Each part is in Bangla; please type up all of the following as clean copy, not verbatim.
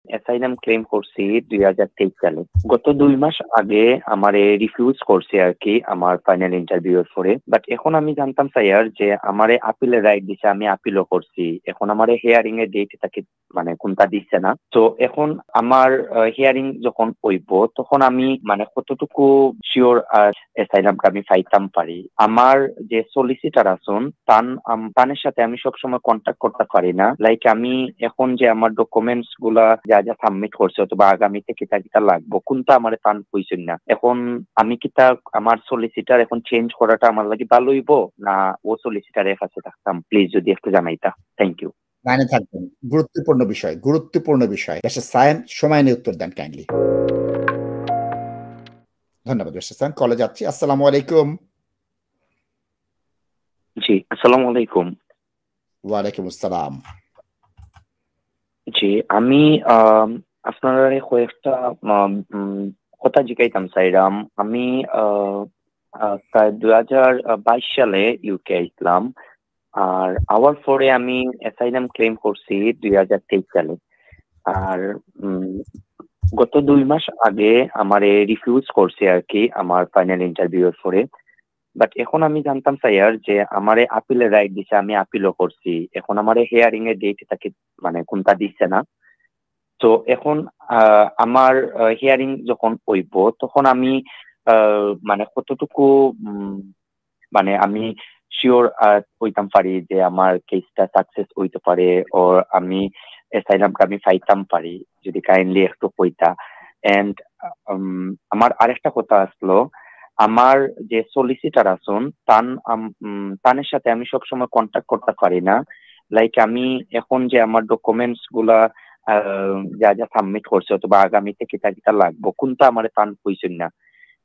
অ্যাসাইলাম ক্লেম করছি 2023 সালে। গত 2 মাস আগে আমারে রিফিউজ করছে আর কি আমার ফাইনাল ইন্টারভিউ এর পরে। বাট এখন আমি জানতাম স্যার যে আমারে আপিলের রাইট দিছে, আমি আপিলও করছি। এখন আমারে হিয়ারিং এর ডেট তাকে মানে কোনটা দিচ্ছে না। তো এখন আমার হিয়ারিং যখন হইব তখন আমি মানে কতটুকু শিওর আর অ্যাসাইলামটা আমি পাইতাম পারি। আমার যে সলিসিটার আছেন তানের সাথে আমি সবসময় কন্ট্যাক্ট করতে পারি না। লাইক আমি এখন যে আমার ডকুমেন্টস গুলা যা যা সাবমিট করছে অথবা আগামীতে কিতা কিতা লাগবো কোনটা আমার তান কইছেন না। এখন আমি কিতা আমার সলিসিটার এখন চেঞ্জ করাটা আমার লাগি ভালো হইব না ও সলিসিটারের কাছে থাকতাম? প্লিজ যদি একটু জানাইতা। Thank you. লাইনে থাকবেন, গুরুত্বপূর্ণ বিষয়। ব্যারিস্টার সায়েম সময় নিয়ে উত্তর দেন কাইন্ডলি। ধন্যবাদ ব্যারিস্টার সায়েম। কলে যাচ্ছি। আসসালামু আলাইকুম। জি আসসালামু আলাইকুম। ওয়ালাইকুম আসসালাম। জি আমি আপনারা কয়েকটা কথা জিজ্ঞাইতাম চাইরাম। আমি প্রায় 2022 সালে ইউকে আইছিলাম। আর আওয়ার পরে আমি অ্যাসাইলাম ক্লেম করছি 2023 সালে। আর গত 2 মাস আগে আমারে রিফিউজ করছে আর কি আমার ফাইনাল ইন্টারভিউ এর পরে। বাট এখন আমি জানতাম স্যার যে আমারে আপিলের রাইট দিছে, আমি আপিলও করছি। এখন আমারে হিয়ারিং এর ডেট তাকে মানে কোনটা দিচ্ছে না। তো এখন আমার হিয়ারিং যখন হইব তখন আমি মানে কতটুকু মানে আমি শিওর হইতাম পারি যে আমার কেসটা সাকসেস হইতে পারে ও আমি অ্যাসাইলামটা আমি পাইতাম পারি, যদি কাইন্ডলি একটু কইতা। এন্ড আমার আরেকটা কথা আসলো, আমার যে সলিসিটার আছেন তানের সাথে আমি সবসময় কন্ট্যাক্ট করতে পারি না। লাইক আমি এখন যে আমার ডকুমেন্টস গুলা যা যা সাবমিট করছে অথবা আগামীতে কিতা কিতা লাগবো কোনটা আমার তান কইছেন না।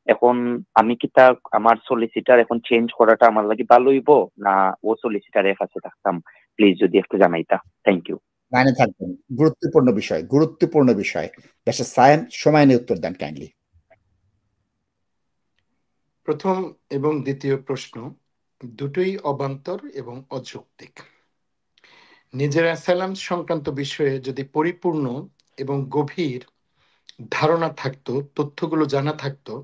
এখন আমি কিতা আমার সলিসিটার এখন চেঞ্জ করাটা আমার লাগি ভালো হইব না ও সলিসিটারের কাছে থাকতাম? প্লিজ যদি একটু জানাইতা। Thank you. লাইনে থাকবেন, গুরুত্বপূর্ণ বিষয়। ব্যারিস্টার সায়েম সময় নিয়ে উত্তর দেন কাইন্ডলি। প্রথম এবং দ্বিতীয় প্রশ্ন দুটোই অবান্তর এবং অযৌক্তিক। নিজের অ্যাসাইলাম সংক্রান্ত বিষয়ে যদি পরিপূর্ণ এবং গভীর ধারণা থাকতো, তথ্যগুলো জানা থাকতো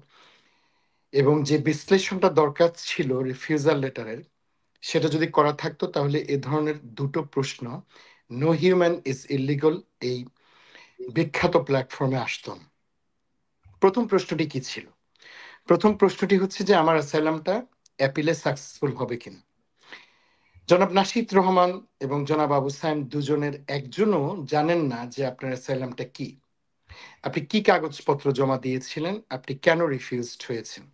এবং যে বিশ্লেষণটা দরকার ছিল রিফিউজাল লেটারের সেটা যদি করা থাকতো তাহলে এ ধরনের দুটো প্রশ্ন নো হিউম্যান ইজ ইলিগাল এই বিখ্যাত প্ল্যাটফর্মে আসতো। প্রথম প্রশ্নটি কি ছিল? প্রথম প্রশ্নটি হচ্ছে যে আমার অ্যাসাইলামটা অ্যাপিলে সাকসেসফুল হবে কিনা। জনাব নাশিদ রহমান এবং জনাব আবু সাইম দুজনের একজনও জানেন না যে আপনার অ্যাসাইলামটা কি, আপনি কি কাগজপত্র জমা দিয়েছিলেন, আপনি কেন রিফিউজড হয়েছেন,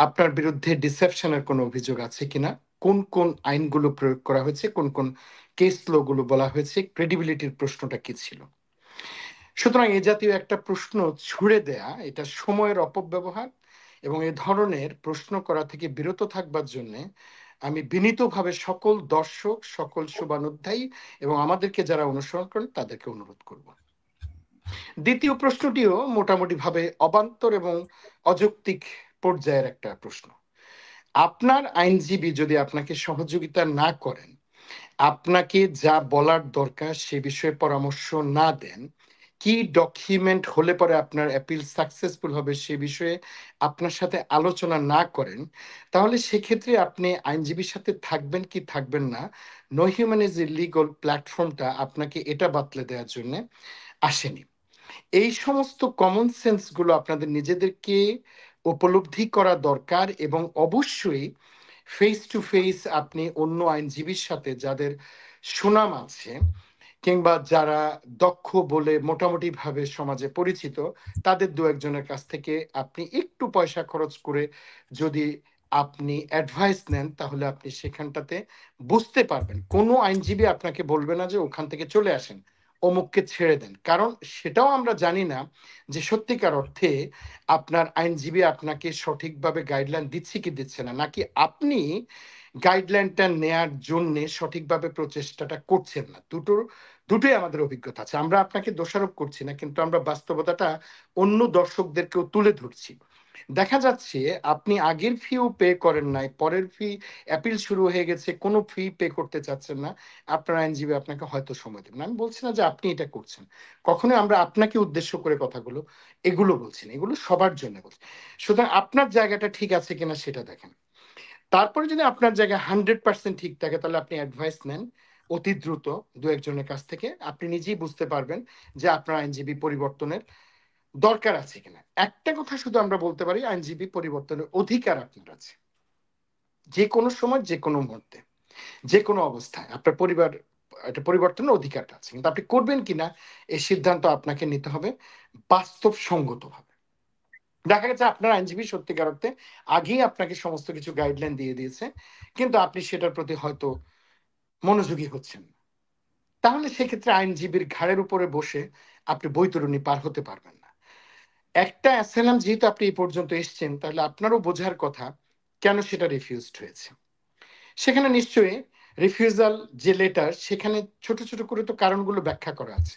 আপনার বিরুদ্ধে ডিসেপশনের কোনো অভিযোগ আছে কিনা, কোন কোন আইনগুলো প্রয়োগ করা হয়েছে, কোন কোন কেস লগুলো বলা হয়েছে, ক্রেডিবিলিটির প্রশ্নটা কি ছিল। সুতরাং এ জাতীয় একটা প্রশ্ন ছুড়ে দেয়া এটা সময়ের অপব্যবহার এবং এ ধরনের প্রশ্ন করা থেকে বিরত থাকবার জন্যে আমি বিনীতভাবে সকল দর্শক, সকল শুভানুধ্যায়ী এবং আমাদেরকে যারা অনুসরণ করেন তাদেরকে অনুরোধ করব। দ্বিতীয় প্রশ্নটিও মোটামুটি ভাবে অবান্তর এবং অযৌক্তিক পর্যায়ের একটা প্রশ্ন। আপনার আইনজীবী যদি আপনাকে সহযোগিতা না করেন, আপনাকে যা বলার দরকার সে বিষয়ে পরামর্শ না দেন, কি ডকুমেন্ট হলে পরে আপনার অ্যাপিল সাকসেসফুল হবে সে বিষয়ে আপনার সাথে আলোচনা না করেন, তাহলে সেক্ষেত্রে আপনি আইনজীবীর সাথে থাকবেন কি থাকবেন না। নো হিউম্যান ইজ ইলিগাল প্ল্যাটফর্মটা আপনাকে এটা বাতলে দেওয়ার জন্য আসেনি। এই সমস্ত কমন সেন্সগুলো আপনাদের নিজেদেরকে উপলব্ধি করা দরকার এবং অবশ্যই ফেস টু ফেস আপনি অন্য আইনজীবীর সাথে যাদের সুনাম আছে কিংবা যারা দক্ষ বলে মোটামুটি ভাবে সমাজে পরিচিত তাদের দু একজনের কাছ থেকে আপনি একটু পয়সা খরচ করে যদি আপনি অ্যাডভাইস নেন তাহলে আপনি সেখানটাতে বুঝতে পারবেন। কোনো আইনজীবী আপনাকে বলবে না যে ওখান থেকে চলে আসেন, অমুককে ছেড়ে দেন, কারণ সেটাও আমরা জানি না যে সত্যিকার অর্থে আপনার আইনজীবী আপনাকে সঠিকভাবে গাইডলাইন দিচ্ছে কি দিচ্ছে না, নাকি আপনি গাইডলাইনটা নেয়ার জন্য সঠিকভাবে প্রচেষ্টাটা করছেন না। দুটোই আমাদের অভিজ্ঞতা আছে। আমরা আপনাকে দোষারোপ করছি না, কিন্তু আমরা বাস্তবতাটা অন্য দর্শকদেরকেও তুলে ধরছি। দেখা যাচ্ছে আপনি আগের ফিও পে করেন নাই, পরের ফি অ্যাপিল শুরু হয়ে গেছে, কোনো ফি পে করতে চাচ্ছেন না, আপনার আইনজীবী আপনাকে হয়তো সময় দেবেন। আমি বলছি না যে আপনি এটা করছেন, কখনোই আমরা আপনাকে উদ্দেশ্য করে কথাগুলো এগুলো বলছি না, এগুলো সবার জন্য বলছি। সুতরাং আপনার জায়গাটা ঠিক আছে কিনা সেটা দেখেন। তারপরে যদি আপনার জায়গায় 100% ঠিক থাকে, তাহলে আপনি অ্যাডভাইস নেন অতি দ্রুত দু একজনের কাছ থেকে। আপনি নিজেই বুঝতে পারবেন যে আপনার আইনজীবী পরিবর্তনের দরকার আছে কিনা। একটা কথা শুধু আমরা বলতে পারি, আইনজীবী পরিবর্তনের অধিকার আপনার আছে, যে কোনো সময়, যে কোনো মুহূর্তে, যে কোনো অবস্থায় আপনার এটা পরিবর্তনের অধিকারটা আছে। কিন্তু আপনি করবেন কিনা এই সিদ্ধান্ত আপনাকে নিতে হবে বাস্তবসঙ্গতভাবে। দেখা গেছে আপনার আইনজীবী সত্যিকার অর্থে আগেই আপনাকে সমস্ত কিছু গাইডলাইন দিয়ে দিয়েছে, কিন্তু আপনি সেটার প্রতি হয়তো মনোযোগী হচ্ছেন না। তাহলে সেক্ষেত্রে আইনজীবীর ঘাড়ের উপরে বসে আপনি বৈতরণী পার হতে পারবেন না। একটা অ্যাসাইলাম যেহেতু আপনি এই পর্যন্ত এসছেন, তাহলে আপনারও বোঝার কথা কেন সেটা রিফিউজড হয়েছে। সেখানে নিশ্চয়ই রিফিউজাল যে লেটার, সেখানে ছোট ছোট করে তো কারণগুলো ব্যাখ্যা করা আছে।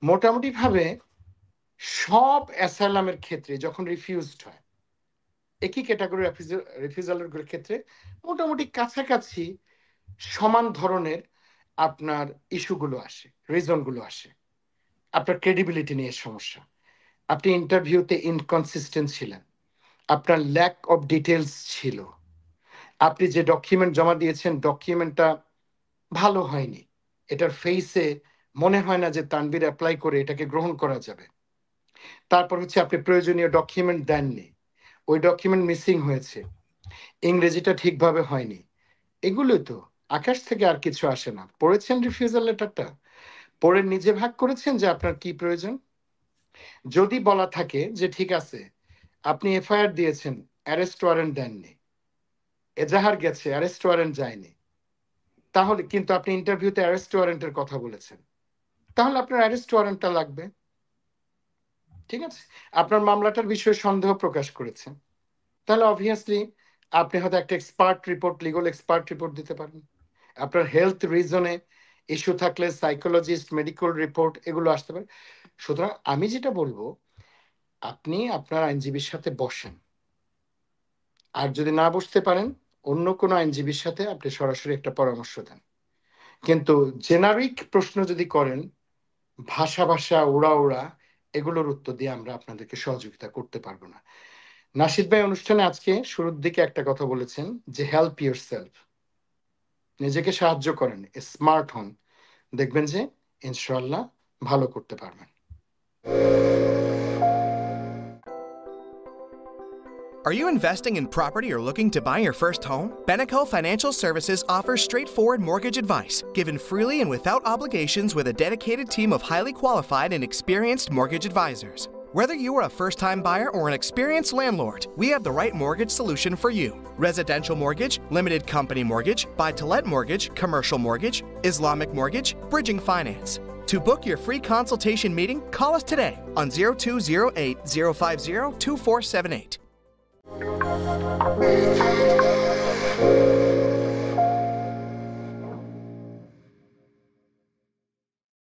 মোটামুটি ভাবে সব অ্যাসাইলামের ক্ষেত্রে যখন রিফিউজড হয়, একই ক্যাটাগরি রিফিউজালের ক্ষেত্রে মোটামুটি কাছাকাছি সমান ধরনের আপনার ইস্যুগুলো আসে, রিজনগুলো আসে। আপনার ক্রেডিবিলিটি নিয়ে সমস্যা, আপনি ইন্টারভিউতে ইনকনসিস্টেন্ট ছিলেন, আপনার ল্যাক অফ ডিটেলস ছিল, আপনি যে ডকুমেন্ট জমা দিয়েছেন ডকুমেন্টটা ভালো হয়নি, এটার ফেসে মনে হয় না যে তানভীর অ্যাপ্লাই করে এটাকে গ্রহণ করা যাবে। তারপর হচ্ছে আপনি প্রয়োজনীয় ডকুমেন্ট দেননি, ওই ডকুমেন্ট মিসিং হয়েছে, ইংরেজিটা ঠিকভাবে হয়নি। এগুলোই তো, আকাশ থেকে আর কিছু আসে না। পড়েছেন রিফিউজাল লেটারটা, পড়ে নিজে ভাগ করেছেন যে আপনার কি প্রয়োজন। যদি বলা থাকে যে ঠিক আছে আপনি এফআইআর দিয়েছেন, অ্যারেস্ট ওয়ারেন্ট দেননি, এজাহার গেছে, অ্যারেস্ট ওয়ারেন্ট যায়নি, তাহলে কিন্তু আপনি ইন্টারভিউতে অ্যারেস্ট ওয়ারেন্টের কথা বলেছেন, তাহলে আপনার অ্যারেস্ট ওয়ারেন্টটা লাগবে। ঠিক আছে, আপনার মামলাটার বিষয়ে সন্দেহ প্রকাশ করেছে, তাহলে অবভিয়াসলি আপনি হয়তো একটা expert report, legal expert report দিতে পারেন। আপনার হেলথ রিজনে ইস্যু থাকলে সাইকোলজিস্ট, মেডিকেল রিপোর্ট এগুলো আসতে পারে। সুতরাং আমি যেটা বলবো, আপনি আপনার আইনজীবীর সাথে বসেন, আর যদি না বসতে পারেন অন্য কোনো আইনজীবীর সাথে আপনি সরাসরি একটা পরামর্শ দেন। কিন্তু জেনারিক প্রশ্ন যদি করেন, ভাষা ভাষা ওড়া ওড়া, এগুলোর উত্তর দিয়ে আমরা আপনাদেরকে সহযোগিতা করতে পারবো না। নাশিদ ভাই অনুষ্ঠানে আজকে শুরুর দিকে একটা কথা বলেছেন যে হেল্প ইউর সেলফ, নিজেকে সাহায্য করেন, স্মার্ট হন, দেখবেন যে ইনশাআল্লাহ ভালো করতে পারবেন। Are you investing in property or looking to buy your first home? Beneco Financial Services offers straightforward mortgage advice, given freely and without obligations with a dedicated team of highly qualified and experienced mortgage advisors. Whether you are a first-time buyer or an experienced landlord, we have the right mortgage solution for you. Residential mortgage, limited company mortgage, buy-to-let mortgage, commercial mortgage, Islamic mortgage, bridging finance. To book your free consultation meeting, call us today on 0208 050 2478.